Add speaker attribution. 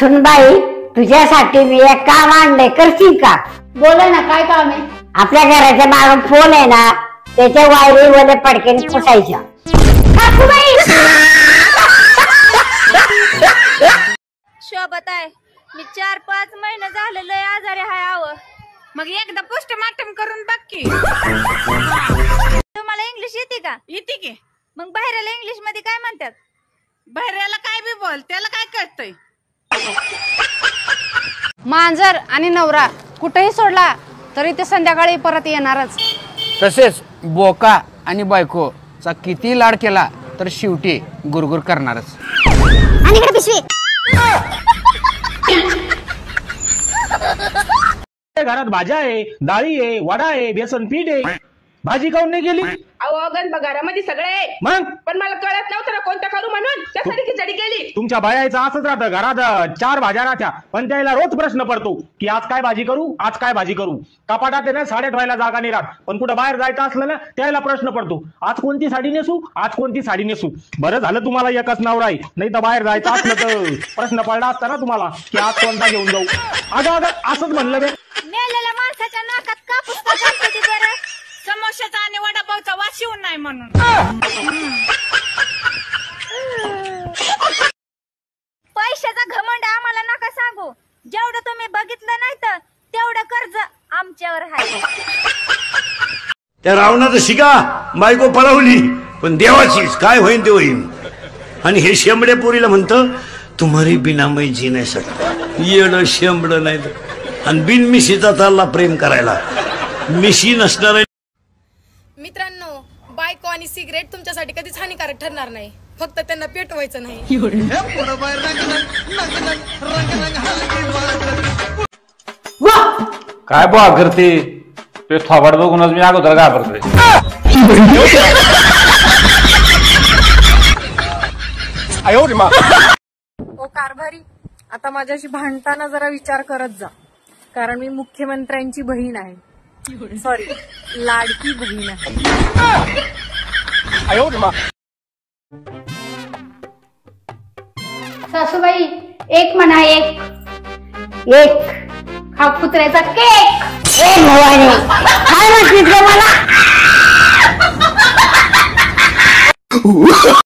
Speaker 1: सुनबाई, तुझ्यासाठी मी एक काम आणलंय, करशील का?
Speaker 2: बोला ना, काय काम आहे?
Speaker 1: आपल्या घराच्या मागून फोन आहे ना, त्याच्या वायरी वले पडकेने फुटायच्या.
Speaker 3: शोभत आहे, मी 4-5 महिने झाले लय आजारी हाय. आव
Speaker 4: मग एकदा पोस्टमार्टम करून बघ की.
Speaker 3: तुम्हाला इंग्लिश येते का?
Speaker 4: येते की.
Speaker 3: मग बाहेरला इंग्लिश मध्ये काय म्हणतात?
Speaker 4: बाहेरला काय बी बोल, त्याला काय कळतंय?
Speaker 5: मांजर आणि नवरा कुठेही सोडला तरी ते संध्याकाळी परत येणारच.
Speaker 6: तसेच बोका आणि बायकोचा किती लाड केला तर शेवटी गुरगुर करणारच.
Speaker 7: घरात भाज्या आहे, डाळी आहे, वडा आहे, बेसन पीठ आहे, भाजी काऊन नाही गेली?
Speaker 4: अहो गण घरामध्ये सगळे आहे,
Speaker 7: मग
Speaker 4: पण मला कळत नव्हतं ना कोणता करू म्हणून, त्यासाठी खिचडी केली.
Speaker 7: तुमच्या बायाचं असंच राहतं, घरात 4 भाज्या राहत्या, पण त्याला रोज प्रश्न पडतो की आज काय भाजी करू, आज काय भाजी करू. कपाटात आहे ना साड्या ठेवायला जागा नाही राहत, पण कुठं बाहेर जायचं असलं ना त्याला प्रश्न पडतो, आज कोणती साडी नेसू, आज कोणती साडी नेसू. बरं झालं तुम्हाला एकच नवरा आहे, नाही तर बाहेर जायचं असलं तर प्रश्न पडला असता ना तुम्हाला की आज कोणता घेऊन जाऊ. अगं असंच म्हणलं रे.
Speaker 3: मेलेल्या माणसाच्या नाकात कापूस का घालते ती बरं?
Speaker 4: समोश्याचा आणि वडापावचा वास येऊ नये म्हणून.
Speaker 3: पैशाचा घमंड आम्हाला नका सांगू. जेवढं तुम्ही बघितलं नाही तर तेवढं कर्ज आमच्यावर आहे.
Speaker 8: त्या रावणाचं शिका बायको पळवली, पण देवाचीच काय होईन ते होईन. आणि हे शेंबड्या पोरीला म्हणतं तुम्हारी बिनामय जी नाही सकता. येणं शेंबड नाही तर. आणि बिनमिशीचा चालला प्रेम करायला. मिशी नसणार.
Speaker 9: मित्रांनो, बायको आणि सिगरेट तुमच्यासाठी कधीच हानिकारक ठरणार नाही, फक्त त्यांना पेटवायचं नाही.
Speaker 10: काय बा करते ते थोबाड बघूनच मी अगोदर घाबरतोय.
Speaker 9: ओ कारभारी, आता माझ्याशी भांडताना जरा विचार करत जा, कारण मी मुख्यमंत्र्यांची बहीण आहे. सॉरी, लाडकी बहीण आहे.
Speaker 2: सासूबाई, एक म्हणा, एक हा कुत्र्याचा केक.
Speaker 1: काय म्हटलीस ग मला?